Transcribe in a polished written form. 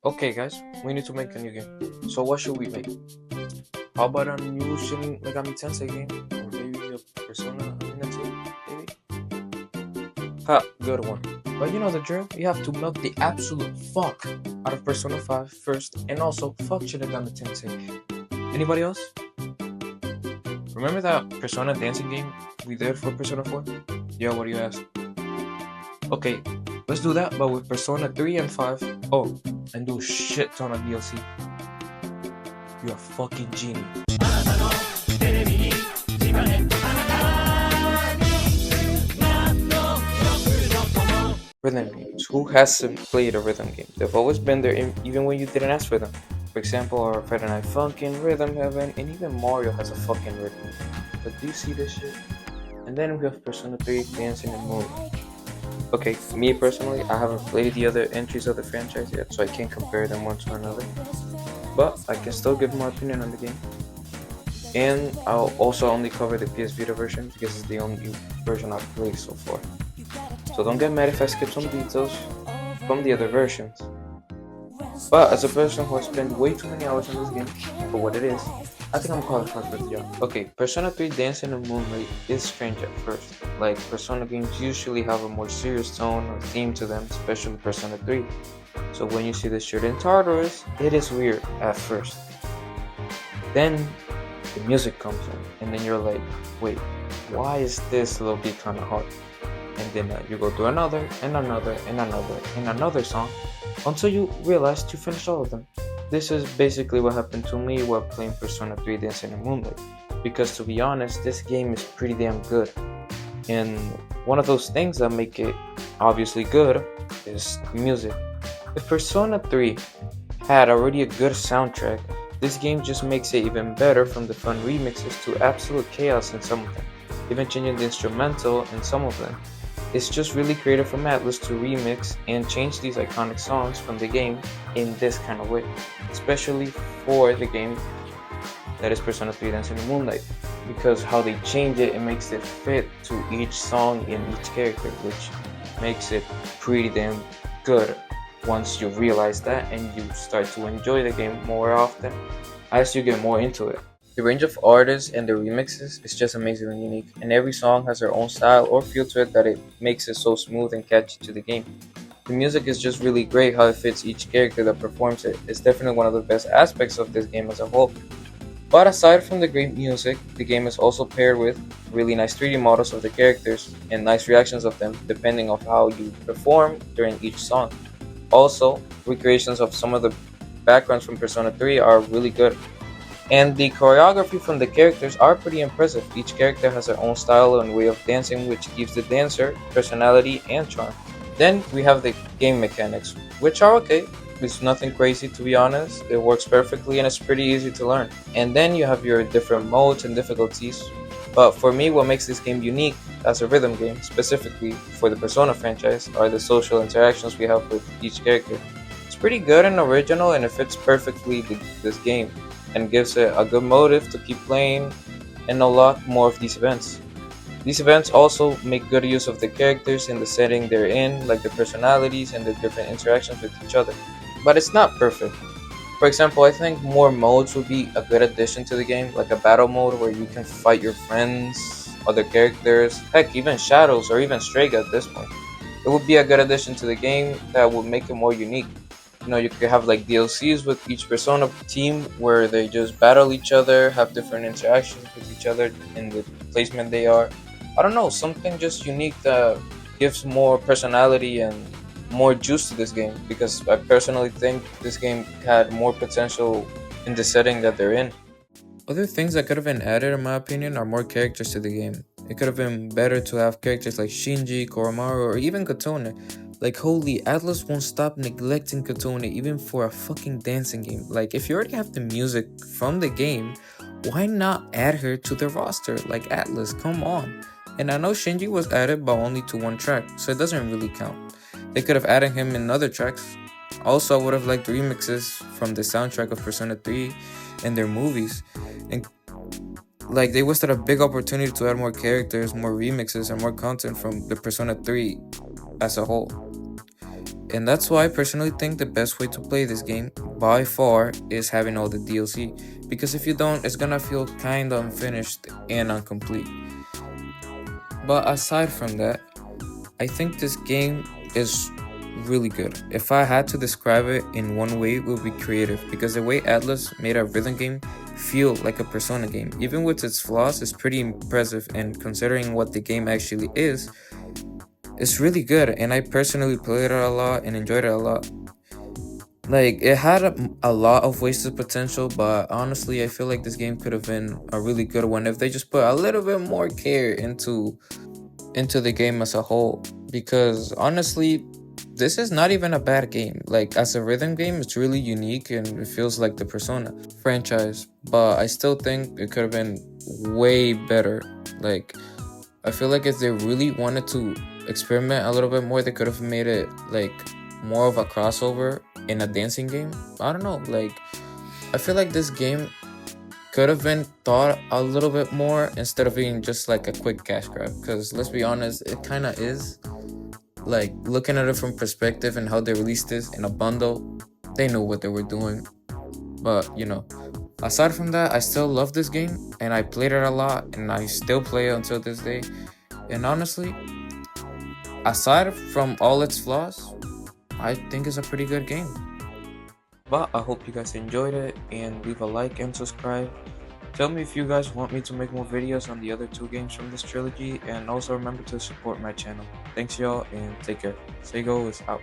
Okay, guys, we need to make a new game. So what should we make? How about a new Shin Megami Tensei game? Or maybe a Persona Ninja, maybe? Ha, good one. But you know the drill. You have to milk the absolute fuck out of Persona 5 first, and also fuck Shin Megami Tensei. Anybody else? Remember that Persona dancing game we did for Persona 4? Yeah, what do you ask? Okay, let's do that, but with Persona 3 and 5. Oh, and do a shit ton of DLC. You're a fucking genius. Rhythm games. Who hasn't played a rhythm game? They've always been there even when you didn't ask for them. For example, our Friday Night Funkin', Rhythm Heaven, and even Mario has a fucking rhythm game. But do you see this shit? And then we have Persona 3 Dancing in Moonlight. Okay, me personally, I haven't played the other entries of the franchise yet, so I can't compare them one to another. But I can still give my opinion on the game. And I'll also only cover the PS Vita version because it's the only version I've played so far. So don't get mad if I skip some details from the other versions. But as a person who has spent way too many hours on this game for what it is, I think I'm qualified for the job. Okay, Persona 3 Dancing in Moonlight is strange at first. Like, Persona games usually have a more serious tone or theme to them, especially Persona 3. So when you see this shirt in Tartarus, it is weird at first. Then the music comes in, and then you're like, wait, why is this little bit kind of hard? And then you go through another, and another, and another, and another song, until you realize you finish all of them. This is basically what happened to me while playing Persona 3 Dancing in Moonlight. Because to be honest, this game is pretty damn good. And one of those things that make it obviously good is the music. If Persona 3 had already a good soundtrack, this game just makes it even better, from the fun remixes to absolute chaos in some of them, even changing the instrumental in some of them. It's just really creative from Atlas to remix and change these iconic songs from the game in this kind of way, especially for the game that is Persona 3 Dancing in Moonlight, because how they change it, it makes it fit to each song in each character, which makes it pretty damn good once you realize that and you start to enjoy the game more often as you get more into it. The range of artists and the remixes is just amazingly unique, and every song has their own style or feel to it that it makes it so smooth and catchy to the game. The music is just really great how it fits each character that performs it. It's definitely one of the best aspects of this game as a whole. But aside from the great music, the game is also paired with really nice 3D models of the characters and nice reactions of them depending on how you perform during each song. Also, recreations of some of the backgrounds from Persona 3 are really good. And the choreography from the characters are pretty impressive. Each character has their own style and way of dancing, which gives the dancer personality and charm. Then we have the game mechanics, which are okay. It's nothing crazy, to be honest. It works perfectly and it's pretty easy to learn. And then you have your different modes and difficulties. But for me, what makes this game unique as a rhythm game, specifically for the Persona franchise, are the social interactions we have with each character. It's pretty good and original, and it fits perfectly this game, and gives it a good motive to keep playing and unlock more of these events. These events also make good use of the characters in the setting they're in, like the personalities and the different interactions with each other. But it's not perfect. For example, I think more modes would be a good addition to the game, like a battle mode where you can fight your friends, other characters, heck, even Shadows or even Strega at this point. It would be a good addition to the game that would make it more unique. You know, you could have like DLCs with each Persona team where they just battle each other, have different interactions with each other in the placement they are. I don't know, something just unique that gives more personality and more juice to this game, because I personally think this game had more potential in the setting that they're in. Other things that could have been added, in my opinion, are more characters to the game. It could have been better to have characters like Shinji, Koromaru, or even Kotone. Like, holy, Atlas won't stop neglecting Kotone even for a fucking dancing game. Like, if you already have the music from the game, why not add her to the roster? Like, Atlas, come on. And I know Shinji was added but only to one track, so it doesn't really count. They could have added him in other tracks. Also, I would have liked remixes from the soundtrack of Persona 3 and their movies. And like, they wasted a big opportunity to add more characters, more remixes, and more content from the Persona 3 as a whole. And that's why I personally think the best way to play this game by far is having all the DLC, because if you don't, it's gonna feel kinda unfinished and incomplete. But aside from that, I think this game is really good. If I had to describe it in one way, it would be creative, because the way Atlas made a rhythm game feel like a Persona game, even with its flaws, is pretty impressive, and considering what the game actually is, it's really good, and I personally played it a lot and enjoyed it a lot. Like, it had a lot of wasted potential, but honestly, I feel like this game could have been a really good one if they just put a little bit more care into the game as a whole. Because honestly, this is not even a bad game. Like, as a rhythm game, it's really unique and it feels like the Persona franchise, but I still think it could have been way better. Like, I feel like if they really wanted to experiment a little bit more, they could have made it like more of a crossover in a dancing game. I don't know. Like, I feel like this game could have been thought a little bit more instead of being just like a quick cash grab. Because let's be honest, it kind of is. Like, looking at it from perspective and how they released this in a bundle, they knew what they were doing. But aside from that, I still love this game and I played it a lot and I still play it until this day. And honestly, aside from all its flaws, I think it's a pretty good game. But I hope you guys enjoyed it, and leave a like and subscribe. Tell me if you guys want me to make more videos on the other 2 games from this trilogy, and also remember to support my channel. Thanks y'all, and take care. Sego is out.